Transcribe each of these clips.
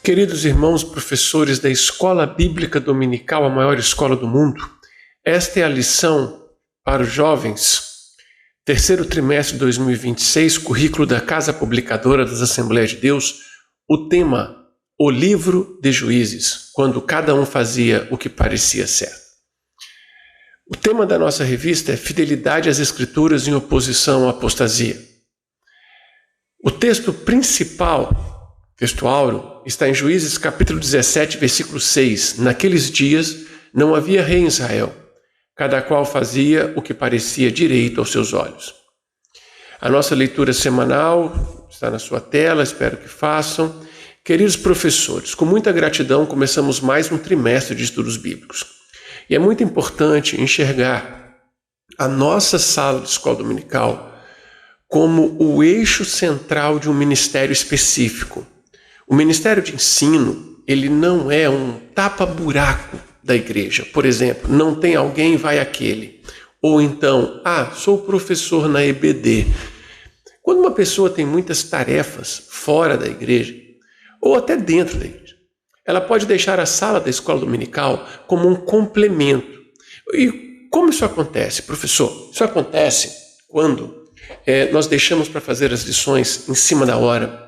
Queridos irmãos professores da Escola Bíblica Dominical, a maior escola do mundo, esta é a lição para os jovens, terceiro trimestre de 2026, currículo da Casa Publicadora das Assembleias de Deus, o tema, o livro de Juízes, quando cada um fazia o que parecia certo. O tema da nossa revista é Fidelidade às Escrituras em oposição à apostasia. O texto principal, texto áureo, está em Juízes capítulo 17, versículo 6. Naqueles dias não havia rei em Israel, cada qual fazia o que parecia direito aos seus olhos. A nossa leitura semanal está na sua tela, espero que façam. Queridos professores, com muita gratidão começamos mais um trimestre de estudos bíblicos. E é muito importante enxergar a nossa sala de escola dominical como o eixo central de um ministério específico. O ministério de ensino, ele não é um tapa-buraco da igreja. Por exemplo, não tem alguém, vai aquele. Ou então, sou professor na EBD. Quando uma pessoa tem muitas tarefas fora da igreja, ou até dentro da igreja, ela pode deixar a sala da escola dominical como um complemento. E como isso acontece, professor? Isso acontece quando nós deixamos para fazer as lições em cima da hora,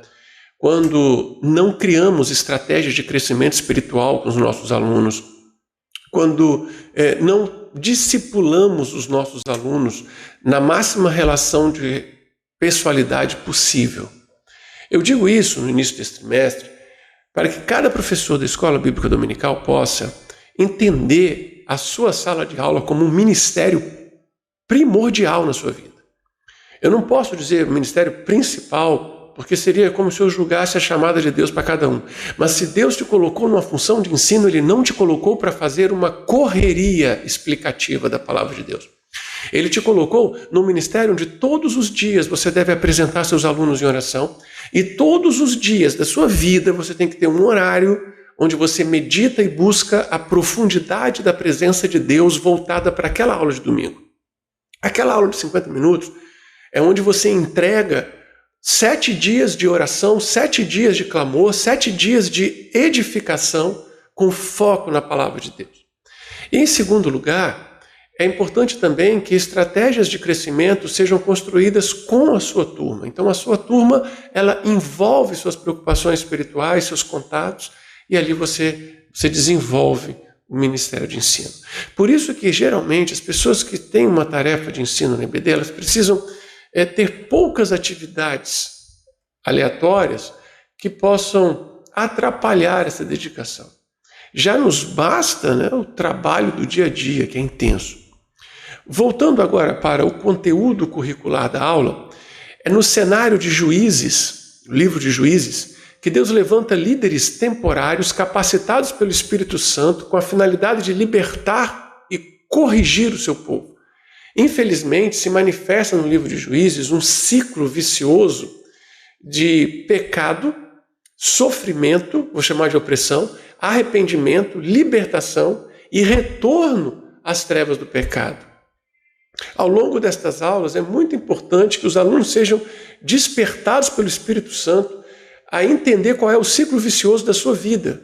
quando não criamos estratégias de crescimento espiritual com os nossos alunos, quando não discipulamos os nossos alunos na máxima relação de pessoalidade possível. Eu digo isso no início deste trimestre para que cada professor da Escola Bíblica Dominical possa entender a sua sala de aula como um ministério primordial na sua vida. Eu não posso dizer ministério principal, porque seria como se eu julgasse a chamada de Deus para cada um. Mas se Deus te colocou numa função de ensino, Ele não te colocou para fazer uma correria explicativa da palavra de Deus. Ele te colocou no ministério onde todos os dias você deve apresentar seus alunos em oração e todos os dias da sua vida você tem que ter um horário onde você medita e busca a profundidade da presença de Deus voltada para aquela aula de domingo. Aquela aula de 50 minutos é onde você entrega 7 dias de oração, 7 dias de clamor, 7 dias de edificação com foco na palavra de Deus. E em segundo lugar, é importante também que estratégias de crescimento sejam construídas com a sua turma. Então a sua turma, ela envolve suas preocupações espirituais, seus contatos, e ali você desenvolve o ministério de ensino. Por isso que geralmente as pessoas que têm uma tarefa de ensino na EBD, elas precisam ter poucas atividades aleatórias que possam atrapalhar essa dedicação. Já nos basta, o trabalho do dia a dia, que é intenso. Voltando agora para o conteúdo curricular da aula, é no cenário de Juízes, o livro de Juízes, que Deus levanta líderes temporários capacitados pelo Espírito Santo com a finalidade de libertar e corrigir o seu povo. Infelizmente, se manifesta no livro de Juízes um ciclo vicioso de pecado, sofrimento, vou chamar de opressão, arrependimento, libertação e retorno às trevas do pecado. Ao longo destas aulas, é muito importante que os alunos sejam despertados pelo Espírito Santo a entender qual é o ciclo vicioso da sua vida.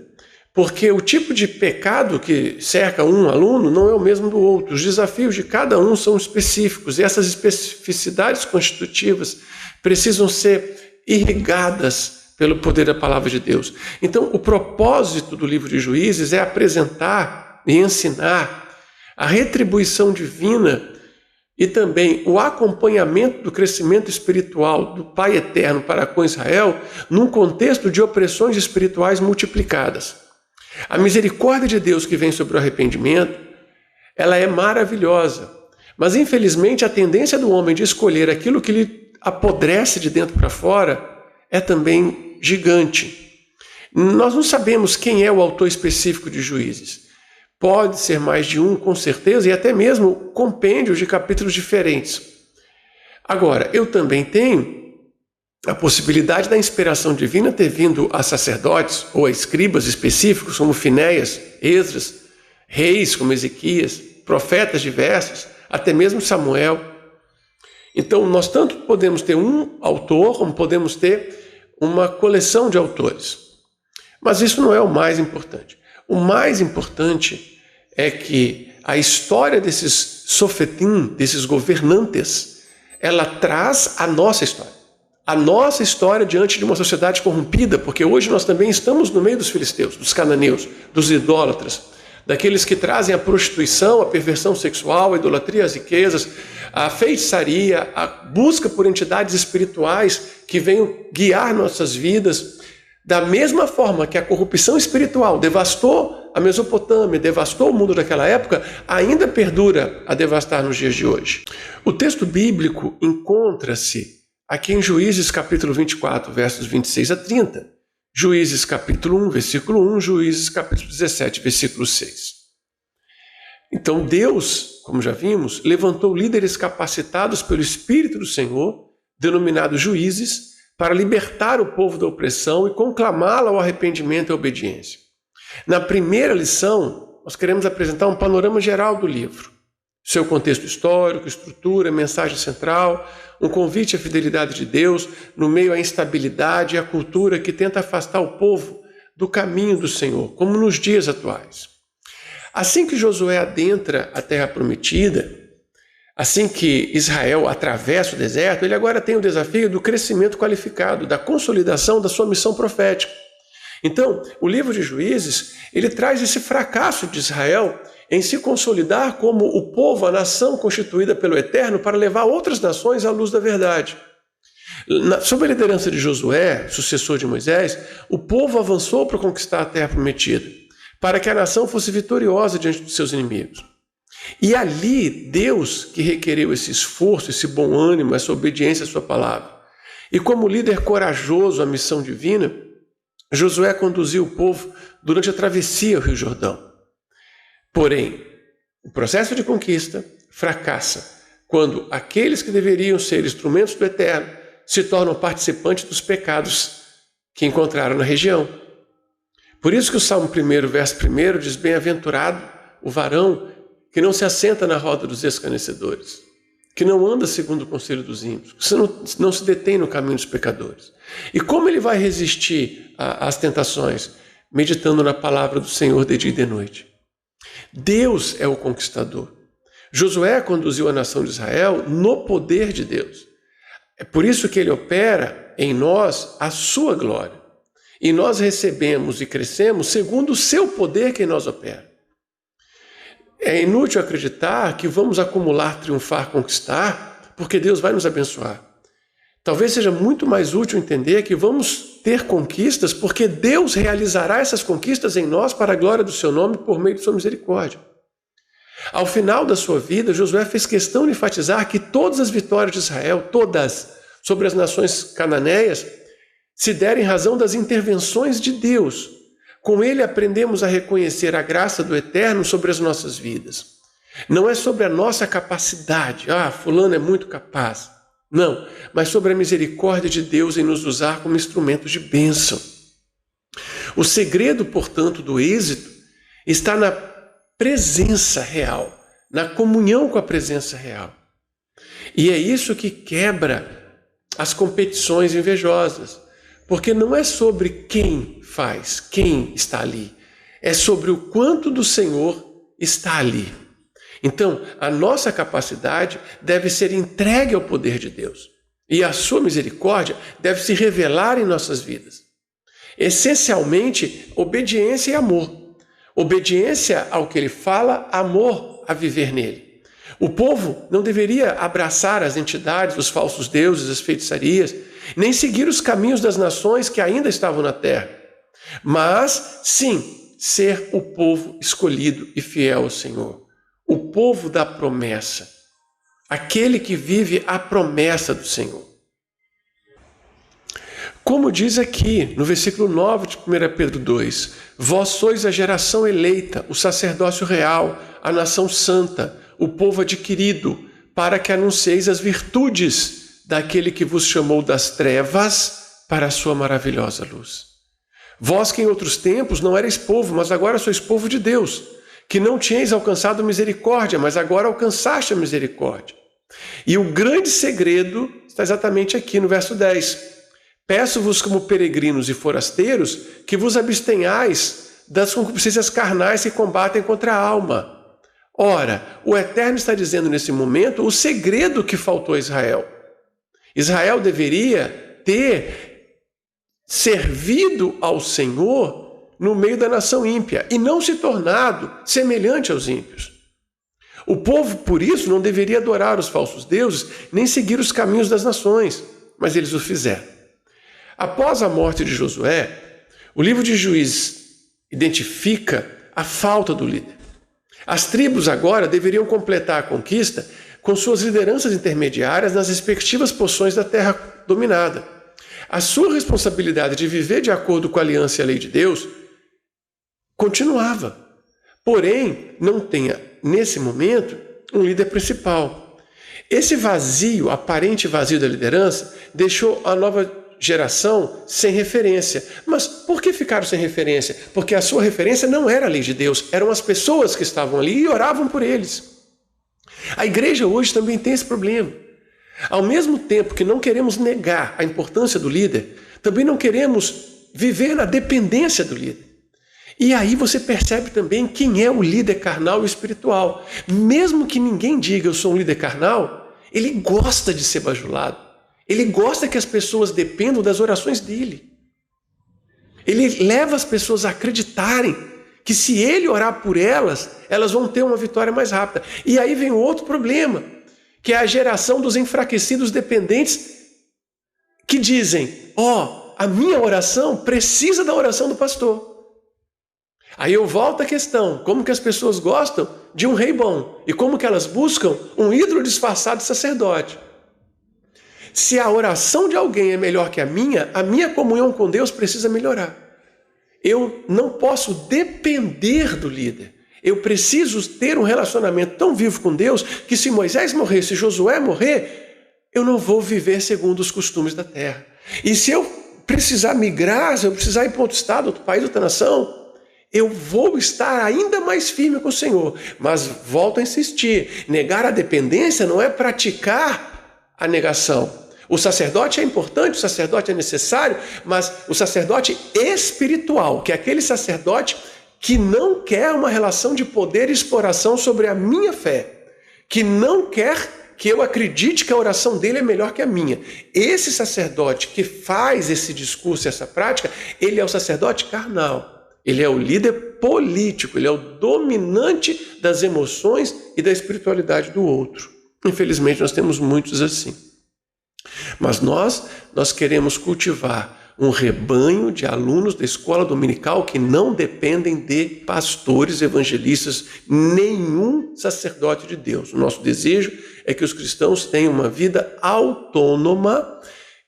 Porque o tipo de pecado que cerca um aluno não é o mesmo do outro. Os desafios de cada um são específicos e essas especificidades constitutivas precisam ser irrigadas pelo poder da palavra de Deus. Então, o propósito do livro de Juízes é apresentar e ensinar a retribuição divina e também o acompanhamento do crescimento espiritual do Pai Eterno para com Israel num contexto de opressões espirituais multiplicadas. A misericórdia de Deus que vem sobre o arrependimento, ela é maravilhosa, mas infelizmente a tendência do homem de escolher aquilo que lhe apodrece de dentro para fora é também gigante. Nós não sabemos quem é o autor específico de Juízes. Pode ser mais de um, com certeza, e até mesmo compêndios de capítulos diferentes. Agora, eu também tenho a possibilidade da inspiração divina ter vindo a sacerdotes ou a escribas específicos, como Finéias, Esdras, reis como Ezequias, profetas diversos, até mesmo Samuel. Então, nós tanto podemos ter um autor, como podemos ter uma coleção de autores. Mas isso não é o mais importante. O mais importante é que a história desses sofetim, desses governantes, ela traz a nossa história. A nossa história diante de uma sociedade corrompida, porque hoje nós também estamos no meio dos filisteus, dos cananeus, dos idólatras, daqueles que trazem a prostituição, a perversão sexual, a idolatria, as riquezas, a feitiçaria, a busca por entidades espirituais que venham guiar nossas vidas. Da mesma forma que a corrupção espiritual devastou a Mesopotâmia, devastou o mundo daquela época, ainda perdura a devastar nos dias de hoje. O texto bíblico encontra-se aqui em Juízes capítulo 24, versos 26 a 30. Juízes capítulo 1, versículo 1, Juízes capítulo 17, versículo 6. Então Deus, como já vimos, levantou líderes capacitados pelo Espírito do Senhor, denominados juízes, para libertar o povo da opressão e conclamá-lo ao arrependimento e à obediência. Na primeira lição, nós queremos apresentar um panorama geral do livro. Seu contexto histórico, estrutura, mensagem central, um convite à fidelidade de Deus no meio à instabilidade e à cultura que tenta afastar o povo do caminho do Senhor, como nos dias atuais. Assim que Josué adentra a terra prometida, assim que Israel atravessa o deserto, ele agora tem o desafio do crescimento qualificado, da consolidação da sua missão profética. Então, o livro de Juízes, ele traz esse fracasso de Israel em se consolidar como o povo, a nação constituída pelo Eterno para levar outras nações à luz da verdade. Sob a liderança de Josué, sucessor de Moisés, o povo avançou para conquistar a terra prometida, para que a nação fosse vitoriosa diante dos seus inimigos. E ali, Deus, que requereu esse esforço, esse bom ânimo, essa obediência à sua palavra. E como líder corajoso à missão divina, Josué conduziu o povo durante a travessia ao Rio Jordão. Porém, o processo de conquista fracassa quando aqueles que deveriam ser instrumentos do Eterno se tornam participantes dos pecados que encontraram na região. Por isso que o Salmo 1, verso 1 diz: bem-aventurado o varão que não se assenta na roda dos escarnecedores, que não anda segundo o conselho dos ímpios, que não se detém no caminho dos pecadores. E como ele vai resistir às tentações? Meditando na palavra do Senhor de dia e de noite. Deus é o conquistador. Josué conduziu a nação de Israel no poder de Deus. É por isso que ele opera em nós a sua glória. E nós recebemos e crescemos segundo o seu poder que em nós opera. É inútil acreditar que vamos acumular, triunfar, conquistar, porque Deus vai nos abençoar. Talvez seja muito mais útil entender que vamos ter conquistas porque Deus realizará essas conquistas em nós para a glória do seu nome por meio de sua misericórdia. Ao final da sua vida, Josué fez questão de enfatizar que todas as vitórias de Israel, todas, sobre as nações cananeias, se deram em razão das intervenções de Deus. Com ele aprendemos a reconhecer a graça do Eterno sobre as nossas vidas. Não é sobre a nossa capacidade, fulano é muito capaz. Não, mas sobre a misericórdia de Deus em nos usar como instrumentos de bênção. O segredo, portanto, do êxito está na presença real, na comunhão com a presença real. E é isso que quebra as competições invejosas, porque não é sobre quem faz, quem está ali, é sobre o quanto do Senhor está ali. Então, a nossa capacidade deve ser entregue ao poder de Deus. E a sua misericórdia deve se revelar em nossas vidas. Essencialmente, obediência e amor. Obediência ao que ele fala, amor a viver nele. O povo não deveria abraçar as entidades, os falsos deuses, as feitiçarias, nem seguir os caminhos das nações que ainda estavam na terra. Mas, sim, ser o povo escolhido e fiel ao Senhor. O povo da promessa, aquele que vive a promessa do Senhor. Como diz aqui no versículo 9 de 1 Pedro 2, vós sois a geração eleita, o sacerdócio real, a nação santa, o povo adquirido, para que anuncieis as virtudes daquele que vos chamou das trevas para a sua maravilhosa luz. Vós que em outros tempos não erais povo, mas agora sois povo de Deus, que não tinhais alcançado misericórdia, mas agora alcançaste a misericórdia. E o grande segredo está exatamente aqui no verso 10. Peço-vos como peregrinos e forasteiros que vos abstenhais das concupiscências carnais que combatem contra a alma. Ora, o Eterno está dizendo nesse momento o segredo que faltou a Israel. Israel deveria ter servido ao Senhor no meio da nação ímpia e não se tornado semelhante aos ímpios. O povo, por isso, não deveria adorar os falsos deuses nem seguir os caminhos das nações, mas eles o fizeram. Após a morte de Josué, o livro de Juízes identifica a falta do líder. As tribos agora deveriam completar a conquista com suas lideranças intermediárias nas respectivas porções da terra dominada. A sua responsabilidade de viver de acordo com a aliança e a lei de Deus continuava. Porém, não tinha, nesse momento, um líder principal. Esse vazio, aparente vazio da liderança, deixou a nova geração sem referência. Mas por que ficaram sem referência? Porque a sua referência não era a lei de Deus, eram as pessoas que estavam ali e oravam por eles. A igreja hoje também tem esse problema. Ao mesmo tempo que não queremos negar a importância do líder, também não queremos viver na dependência do líder. E aí você percebe também quem é o líder carnal e espiritual. Mesmo que ninguém diga eu sou um líder carnal, ele gosta de ser bajulado. Ele gosta que as pessoas dependam das orações dele. Ele leva as pessoas a acreditarem que se ele orar por elas, elas vão ter uma vitória mais rápida. E aí vem outro problema, que é a geração dos enfraquecidos dependentes que dizem, a minha oração precisa da oração do pastor. Aí eu volto à questão, como que as pessoas gostam de um rei bom? E como que elas buscam um ídolo disfarçado de sacerdote? Se a oração de alguém é melhor que a minha comunhão com Deus precisa melhorar. Eu não posso depender do líder. Eu preciso ter um relacionamento tão vivo com Deus que se Moisés morrer, se Josué morrer, eu não vou viver segundo os costumes da terra. E se eu precisar migrar, se eu precisar ir para outro estado, outro país, outra nação, eu vou estar ainda mais firme com o Senhor. Mas volto a insistir, negar a dependência não é praticar a negação. O sacerdote é importante, o sacerdote é necessário, mas o sacerdote espiritual, que é aquele sacerdote que não quer uma relação de poder e exploração sobre a minha fé, que não quer que eu acredite que a oração dele é melhor que a minha. Esse sacerdote que faz esse discurso, essa prática, ele é o sacerdote carnal. Ele é o líder político, ele é o dominante das emoções e da espiritualidade do outro. Infelizmente, nós temos muitos assim. Mas nós queremos cultivar um rebanho de alunos da escola dominical que não dependem de pastores, evangelistas, nenhum sacerdote de Deus. O nosso desejo é que os cristãos tenham uma vida autônoma,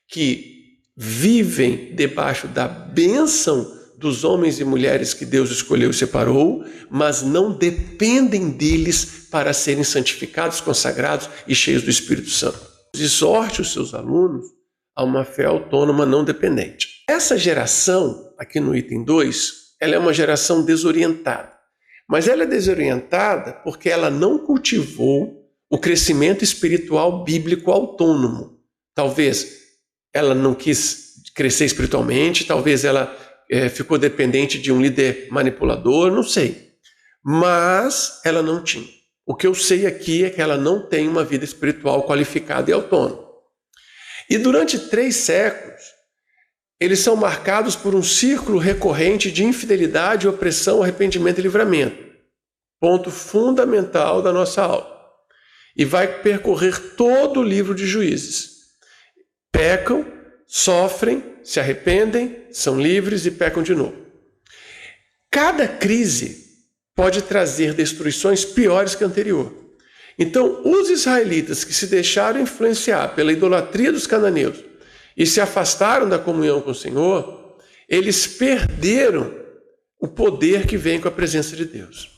que vivem debaixo da bênção dos homens e mulheres que Deus escolheu e separou, mas não dependem deles para serem santificados, consagrados e cheios do Espírito Santo. Exorte os seus alunos a uma fé autônoma não dependente. Essa geração, aqui no item 2, ela é uma geração desorientada. Mas ela é desorientada porque ela não cultivou o crescimento espiritual bíblico autônomo. Talvez ela não quis crescer espiritualmente, talvez ela ficou dependente de um líder manipulador, não sei. Mas ela não tinha. O que eu sei aqui é que ela não tem uma vida espiritual qualificada e autônoma. E durante 3 séculos, eles são marcados por um círculo recorrente de infidelidade, opressão, arrependimento e livramento. Ponto fundamental da nossa aula. E vai percorrer todo o livro de Juízes. Pecam, sofrem, se arrependem, são livres e pecam de novo. Cada crise pode trazer destruições piores que a anterior. Então, os israelitas que se deixaram influenciar pela idolatria dos cananeus e se afastaram da comunhão com o Senhor, eles perderam o poder que vem com a presença de Deus.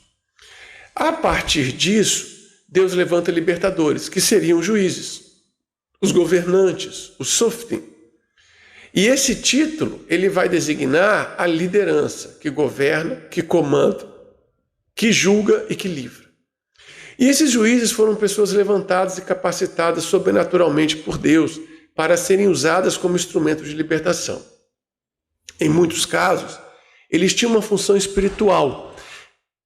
A partir disso, Deus levanta libertadores, que seriam os juízes, os governantes, os softim. E esse título, ele vai designar a liderança que governa, que comanda, que julga e que livra. E esses juízes foram pessoas levantadas e capacitadas sobrenaturalmente por Deus para serem usadas como instrumento de libertação. Em muitos casos, eles tinham uma função espiritual,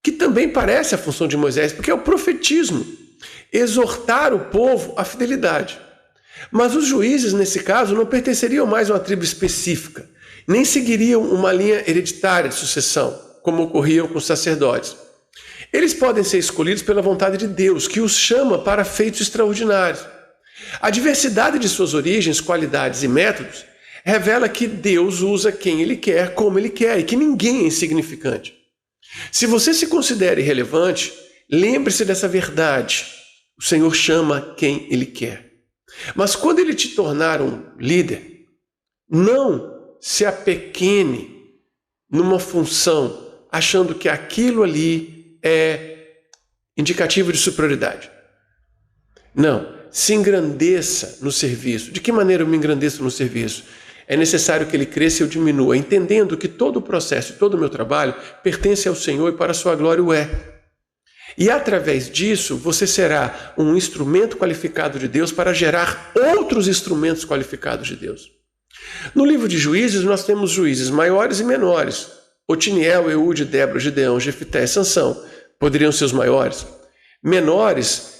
que também parece a função de Moisés, porque é o profetismo, exortar o povo à fidelidade. Mas os juízes, nesse caso, não pertenceriam mais a uma tribo específica, nem seguiriam uma linha hereditária de sucessão, como ocorria com os sacerdotes. Eles podem ser escolhidos pela vontade de Deus, que os chama para feitos extraordinários. A diversidade de suas origens, qualidades e métodos revela que Deus usa quem Ele quer, como Ele quer, e que ninguém é insignificante. Se você se considera irrelevante, lembre-se dessa verdade. O Senhor chama quem Ele quer. Mas quando Ele te tornar um líder, não se apequene numa função, achando que aquilo ali é indicativo de superioridade. Não, se engrandeça no serviço. De que maneira eu me engrandeço no serviço? É necessário que ele cresça e eu diminua, entendendo que todo o processo e todo o meu trabalho pertence ao Senhor e para a sua glória o é. E através disso, você será um instrumento qualificado de Deus para gerar outros instrumentos qualificados de Deus. No livro de Juízes, nós temos juízes maiores e menores. Otiniel, Eude, Débora, Gideão, Jefité e Sansão poderiam ser os maiores. Menores,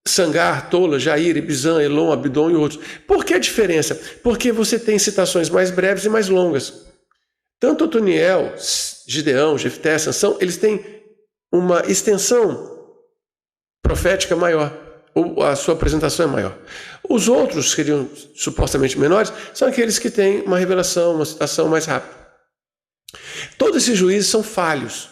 Sangar, Tola, Jair, Ibizan, Elon, Abidom e outros. Por que a diferença? Porque você tem citações mais breves e mais longas. Tanto Otoniel, Gideão, Jefté, Sansão, eles têm uma extensão profética maior, ou a sua apresentação é maior. Os outros, que seriam supostamente menores, são aqueles que têm uma revelação, uma citação mais rápida. Todos esses juízes são falhos.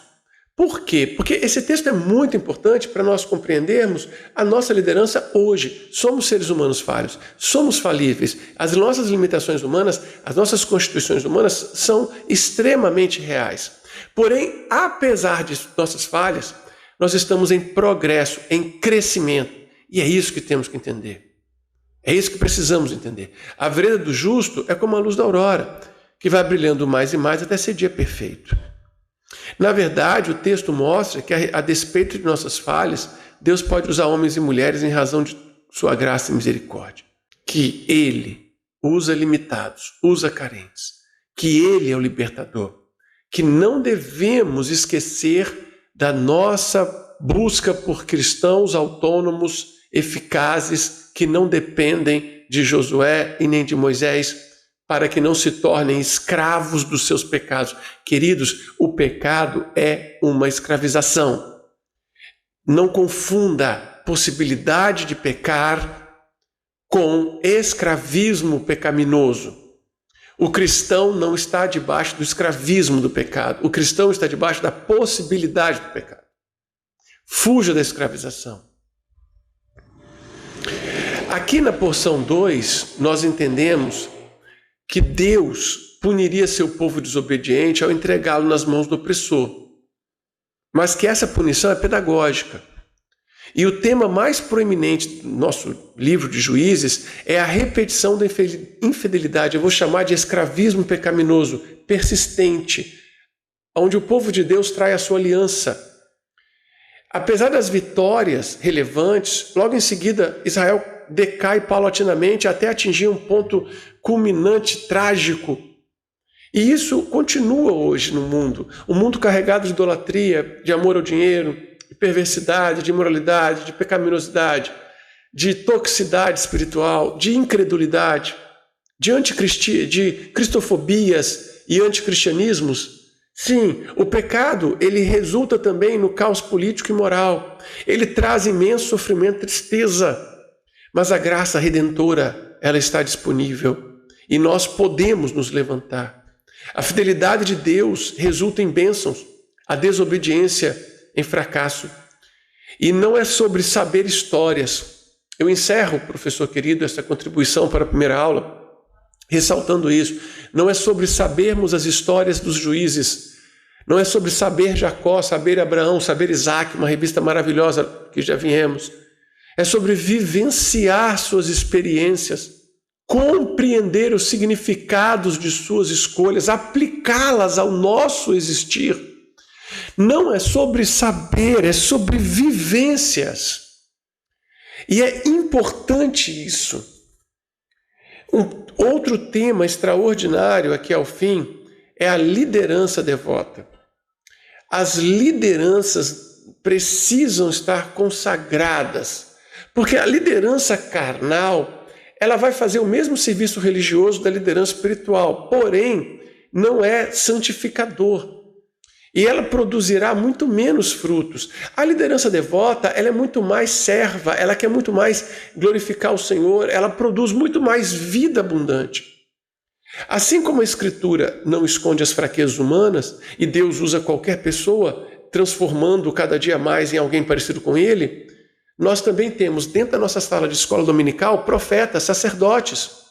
Por quê? Porque esse texto é muito importante para nós compreendermos a nossa liderança hoje. Somos seres humanos falhos, somos falíveis. As nossas limitações humanas, as nossas constituições humanas são extremamente reais. Porém, apesar de nossas falhas, nós estamos em progresso, em crescimento. E é isso que temos que entender. É isso que precisamos entender. A vereda do justo é como a luz da aurora, que vai brilhando mais e mais até ser dia perfeito. Na verdade, o texto mostra que, a despeito de nossas falhas, Deus pode usar homens e mulheres em razão de sua graça e misericórdia. Que Ele usa limitados, usa carentes. Que Ele é o libertador. Que não devemos esquecer da nossa busca por cristãos autônomos, eficazes, que não dependem de Josué e nem de Moisés, para que não se tornem escravos dos seus pecados. Queridos, o pecado é uma escravização. Não confunda possibilidade de pecar com escravismo pecaminoso. O cristão não está debaixo do escravismo do pecado. O cristão está debaixo da possibilidade do pecado. Fuja da escravização. Aqui na porção 2, nós entendemos que Deus puniria seu povo desobediente ao entregá-lo nas mãos do opressor. Mas que essa punição é pedagógica. E o tema mais proeminente do nosso livro de Juízes é a repetição da infidelidade. Eu vou chamar de escravismo pecaminoso, persistente, onde o povo de Deus trai a sua aliança. Apesar das vitórias relevantes, logo em seguida Israel decai paulatinamente até atingir um ponto culminante, trágico. E isso continua hoje no mundo. O mundo carregado de idolatria, de amor ao dinheiro, de perversidade, de imoralidade, de pecaminosidade, de toxicidade espiritual, de incredulidade, de cristofobias e anticristianismos. Sim, o pecado, ele resulta também no caos político e moral. Ele traz imenso sofrimento e tristeza. Mas a graça redentora, ela está disponível e nós podemos nos levantar. A fidelidade de Deus resulta em bênçãos, a desobediência em fracasso. E não é sobre saber histórias. Eu encerro, professor querido, essa contribuição para a primeira aula, ressaltando isso. Não é sobre sabermos as histórias dos juízes. Não é sobre saber Jacó, saber Abraão, saber Isaac, uma revista maravilhosa que já viemos. É sobre vivenciar suas experiências, compreender os significados de suas escolhas, aplicá-las ao nosso existir. Não é sobre saber, é sobre vivências. E é importante isso. Outro tema extraordinário aqui ao fim é a liderança devota. As lideranças precisam estar consagradas, porque a liderança carnal, ela vai fazer o mesmo serviço religioso da liderança espiritual, porém não é santificador. E ela produzirá muito menos frutos. A liderança devota, ela é muito mais serva, ela quer muito mais glorificar o Senhor, ela produz muito mais vida abundante. Assim como a Escritura não esconde as fraquezas humanas, e Deus usa qualquer pessoa, transformando cada dia mais em alguém parecido com Ele, nós também temos dentro da nossa sala de escola dominical profetas, sacerdotes,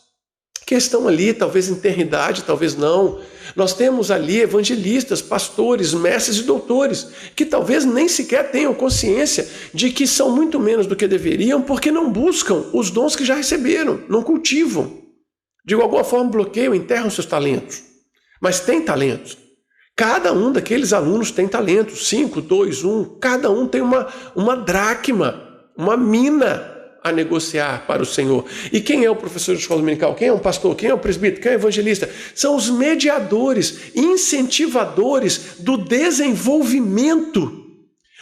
que estão ali, talvez em eternidade, talvez não. Nós temos ali evangelistas, pastores, mestres e doutores, que talvez nem sequer tenham consciência de que são muito menos do que deveriam, porque não buscam os dons que já receberam, não cultivam. De alguma forma bloqueiam, enterram seus talentos. Mas tem talentos. Cada um daqueles alunos tem talentos, 5, 2, 1, cada um tem uma dracma, uma mina a negociar para o Senhor. E quem é o professor de escola dominical? Quem é um pastor? Quem é o presbítero? Quem é o evangelista? São os mediadores, incentivadores do desenvolvimento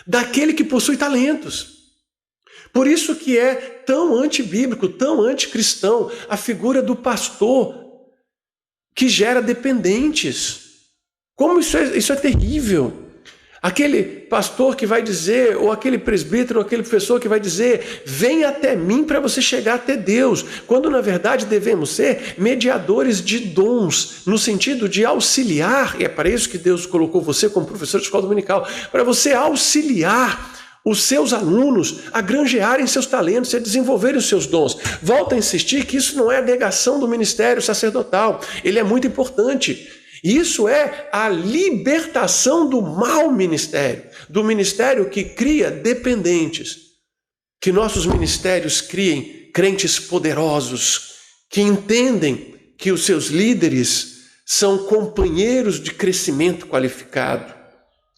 daquele que possui talentos. Por isso que é tão antibíblico, tão anticristão, a figura do pastor que gera dependentes. Como isso é terrível. Aquele pastor que vai dizer, ou aquele presbítero, ou aquele professor que vai dizer, vem até mim para você chegar até Deus, quando na verdade devemos ser mediadores de dons, no sentido de auxiliar, e é para isso que Deus colocou você como professor de escola dominical, para você auxiliar os seus alunos a granjearem seus talentos e a desenvolverem os seus dons. Volto a insistir que isso não é a negação do ministério sacerdotal, ele é muito importante. Isso é a libertação do mau ministério, do ministério que cria dependentes. Que nossos ministérios criem crentes poderosos, que entendem que os seus líderes são companheiros de crescimento qualificado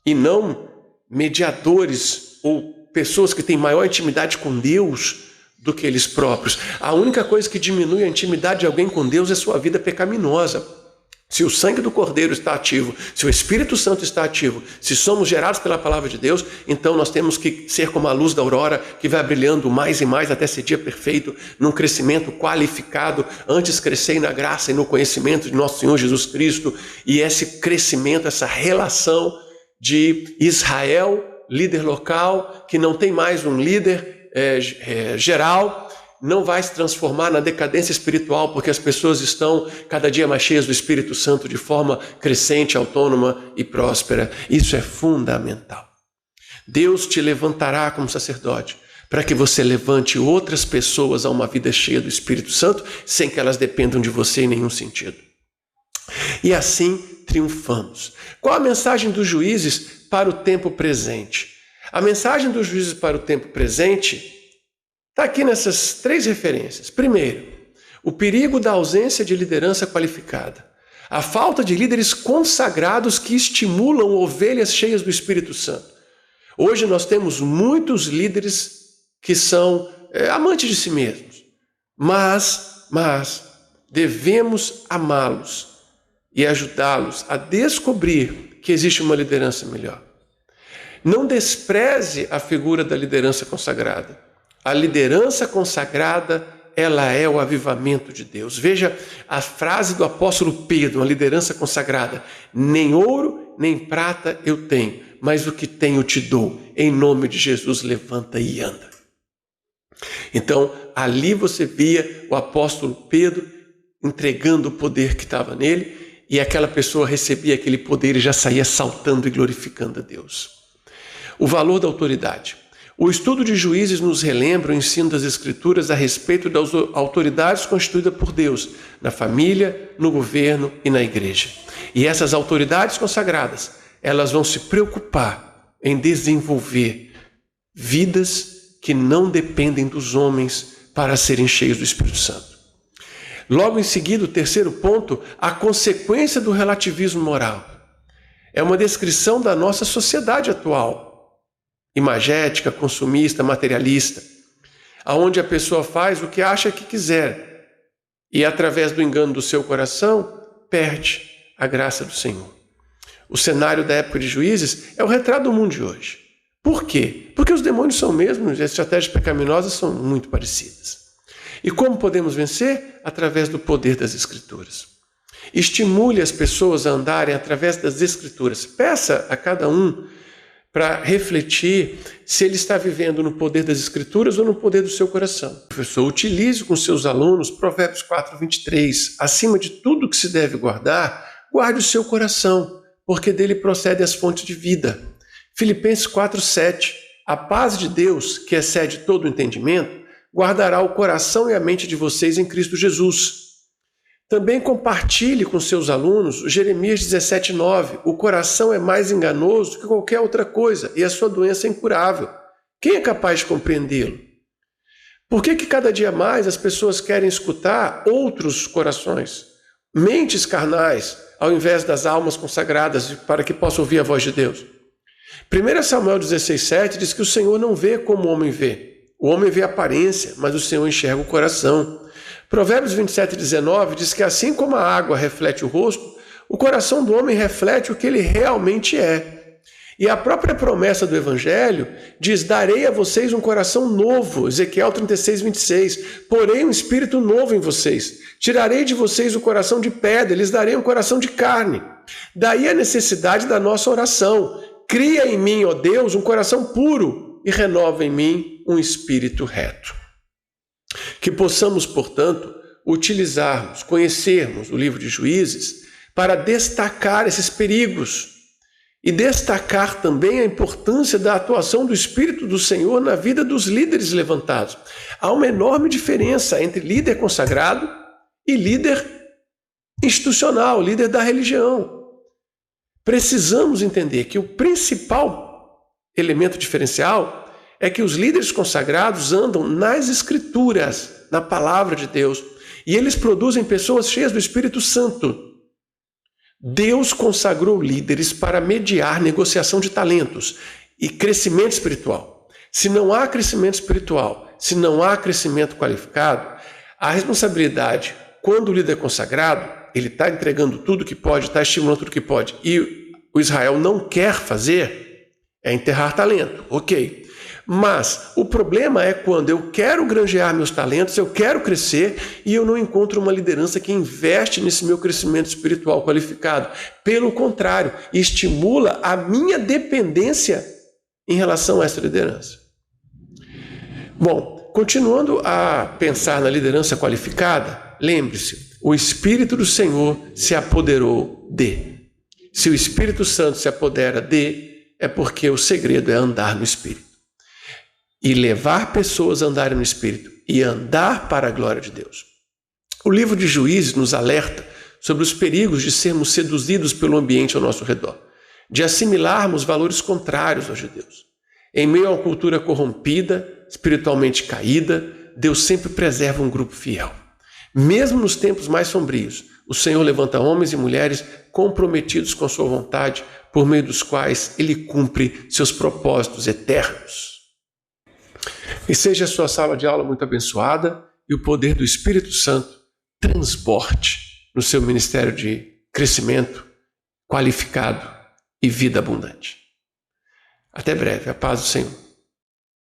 e não mediadores ou pessoas que têm maior intimidade com Deus do que eles próprios. A única coisa que diminui a intimidade de alguém com Deus é sua vida pecaminosa. Se o sangue do Cordeiro está ativo, se o Espírito Santo está ativo, se somos gerados pela palavra de Deus, então nós temos que ser como a luz da aurora que vai brilhando mais e mais até ser dia perfeito, num crescimento qualificado, antes crescer na graça e no conhecimento de nosso Senhor Jesus Cristo, e esse crescimento, essa relação de Israel, líder local, que não tem mais um líder geral, não vai se transformar na decadência espiritual, porque as pessoas estão cada dia mais cheias do Espírito Santo de forma crescente, autônoma e próspera. Isso é fundamental. Deus te levantará como sacerdote para que você levante outras pessoas a uma vida cheia do Espírito Santo, sem que elas dependam de você em nenhum sentido. E assim triunfamos. Qual a mensagem dos juízes para o tempo presente? A mensagem dos juízes para o tempo presente está aqui nessas 3 referências. Primeiro, o perigo da ausência de liderança qualificada. A falta de líderes consagrados que estimulam ovelhas cheias do Espírito Santo. Hoje nós temos muitos líderes que são amantes de si mesmos. Mas devemos amá-los e ajudá-los a descobrir que existe uma liderança melhor. Não despreze a figura da liderança consagrada. A liderança consagrada, ela é o avivamento de Deus. Veja a frase do apóstolo Pedro, a liderança consagrada. Nem ouro, nem prata eu tenho, mas o que tenho te dou. Em nome de Jesus, levanta e anda. Então, ali você via o apóstolo Pedro entregando o poder que estava nele, e aquela pessoa recebia aquele poder e já saía saltando e glorificando a Deus. O valor da autoridade. O estudo de Juízes nos relembra o ensino das Escrituras a respeito das autoridades constituídas por Deus, na família, no governo e na igreja. E essas autoridades consagradas, elas vão se preocupar em desenvolver vidas que não dependem dos homens para serem cheios do Espírito Santo. Logo em seguida, o terceiro ponto, a consequência do relativismo moral. É uma descrição da nossa sociedade atual, imagética, consumista, materialista, aonde a pessoa faz o que acha que quiser e através do engano do seu coração, perde a graça do Senhor. O cenário da época de Juízes é o retrato do mundo de hoje. Por quê? Porque os demônios são mesmos, as estratégias pecaminosas são muito parecidas. E como podemos vencer? Através do poder das Escrituras. Estimule as pessoas a andarem através das Escrituras. Peça a cada um para refletir se ele está vivendo no poder das Escrituras ou no poder do seu coração. Professor, utilize com seus alunos Provérbios 4:23. Acima de tudo que se deve guardar, guarde o seu coração, porque dele procedem as fontes de vida. Filipenses 4:7. A paz de Deus, que excede todo o entendimento, guardará o coração e a mente de vocês em Cristo Jesus. Também compartilhe com seus alunos Jeremias 17:9. O coração é mais enganoso que qualquer outra coisa e a sua doença é incurável. Quem é capaz de compreendê-lo? Por que cada dia mais as pessoas querem escutar outros corações, mentes carnais, ao invés das almas consagradas para que possam ouvir a voz de Deus? 1 Samuel 16:7 diz que o Senhor não vê como o homem vê. O homem vê a aparência, mas o Senhor enxerga o coração. Provérbios 27:19 diz que assim como a água reflete o rosto, o coração do homem reflete o que ele realmente é. E a própria promessa do Evangelho diz: darei a vocês um coração novo, Ezequiel 36:26, porém um espírito novo em vocês. Tirarei de vocês o coração de pedra, lhes darei um coração de carne. Daí a necessidade da nossa oração. Cria em mim, ó Deus, um coração puro e renova em mim um espírito reto. Que possamos, portanto, utilizarmos, conhecermos o livro de Juízes para destacar esses perigos e destacar também a importância da atuação do Espírito do Senhor na vida dos líderes levantados. Há uma enorme diferença entre líder consagrado e líder institucional, líder da religião. Precisamos entender que o principal elemento diferencial é que os líderes consagrados andam nas Escrituras, na palavra de Deus, e eles produzem pessoas cheias do Espírito Santo. Deus consagrou líderes para mediar negociação de talentos e crescimento espiritual. Se não há crescimento espiritual, se não há crescimento qualificado, a responsabilidade, quando o líder é consagrado, ele está entregando tudo que pode, está estimulando tudo que pode, e o Israel não quer fazer, é enterrar talento, ok. Mas o problema é quando eu quero granjear meus talentos, eu quero crescer e eu não encontro uma liderança que investe nesse meu crescimento espiritual qualificado. Pelo contrário, estimula a minha dependência em relação a essa liderança. Bom, continuando a pensar na liderança qualificada, lembre-se, o Espírito do Senhor se apoderou de. Se o Espírito Santo se apodera de, é porque o segredo é andar no Espírito. E levar pessoas a andarem no Espírito e andar para a glória de Deus. O livro de Juízes nos alerta sobre os perigos de sermos seduzidos pelo ambiente ao nosso redor, de assimilarmos valores contrários aos de Deus. Em meio a uma cultura corrompida, espiritualmente caída, Deus sempre preserva um grupo fiel. Mesmo nos tempos mais sombrios, o Senhor levanta homens e mulheres comprometidos com a sua vontade, por meio dos quais Ele cumpre seus propósitos eternos. E seja a sua sala de aula muito abençoada e o poder do Espírito Santo transborde no seu ministério de crescimento qualificado e vida abundante. Até breve. A paz do Senhor.